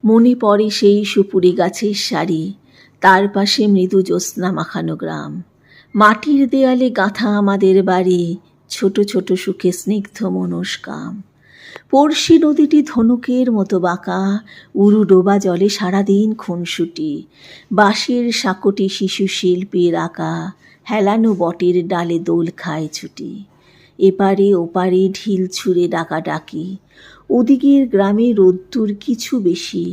মনে পড়ে সেই সুপুরি গাছের সারি, তার পাশে মৃদু জ্যোৎস্না মাখানো গ্রাম। মাটির দেয়ালে গাঁথা আমাদের বাড়ি, ছোট ছোট সুখে স্নিগ্ধ মনস্কাম। পড়শি নদীটি ধনুকের মতো বাঁকা, উরু ডোবা জলে সারাদিন খুনসুটি। বাঁশের সাঁকোটি শিশু শিল্পীর আঁকা, হেলানো বটের ডালে দোল খায় ছুটি। এপারে ওপারে ঢিল ছুঁড়ে ডাকাডাকি, ওদিকের গ্রামে রোদ্দুর কিছু বেশি।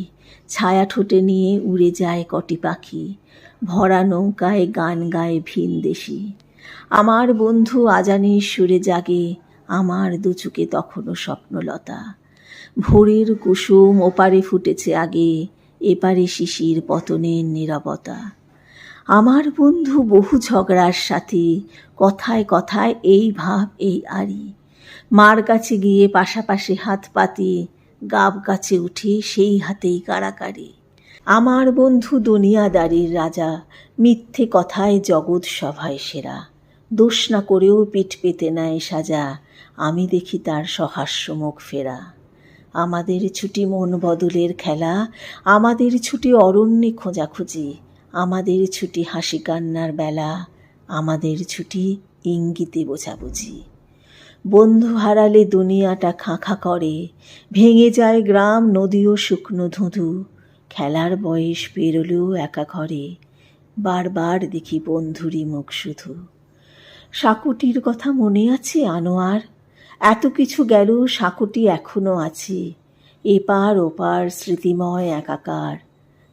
ছায়া ঠোঁটে নিয়ে উড়ে যায় কটি পাখি, ভরা নৌকায় গান গায় ভিনদেশি। আমার বন্ধু আজানের সুরে জাগে, আমার দুচোখে তখনও স্বপ্নলতা। ভোরের কুসুম ওপারে ফুটেছে আগে, এপারে শিশির পতনের নীরবতা। আমার বন্ধু বহু ঝগড়ার সাথী, কথায় কথায় এই ভাব এই আড়ি। মার কাছে গিয়ে পাশাপাশি হাত পাতি, গাব গাছে উঠে সেই হাতেই কাড়াকাড়ি। আমার বন্ধু দুনিয়াদারির রাজা, মিথ্যে কথায় জগৎ সভায় সেরা। দোষ না করেও পিঠ পেতে নেয় সাজা, আমি দেখি তার সহাস্য মুখ ফেরা। আমাদের ছুটি মন বদলের খেলা, আমাদের ছুটি অরণ্যে খোঁজাখুঁজি, আমাদের ছুটি হাসি কান্নার বেলা, আমাদের ছুটি ইঙ্গিতে বোঝাবুঝি। বন্ধু হারালে দুনিয়াটা খাঁ খাঁ করে, ভেঙে যায় গ্রাম নদীও শুকনো ধুধু। খেলার বয়স পেরোলেও একা ঘরে, বারবার দেখি বন্ধুরই মুখ শুধু। সাঁকোটির কথা মনে আছে আনোয়ার? এত কিছু গেল, সাঁকোটি এখনো আছে, এপার ওপার স্মৃতিময় একাকার।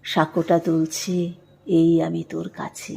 সাঁকোটা দুলছে, এই আমি তোর কাছে।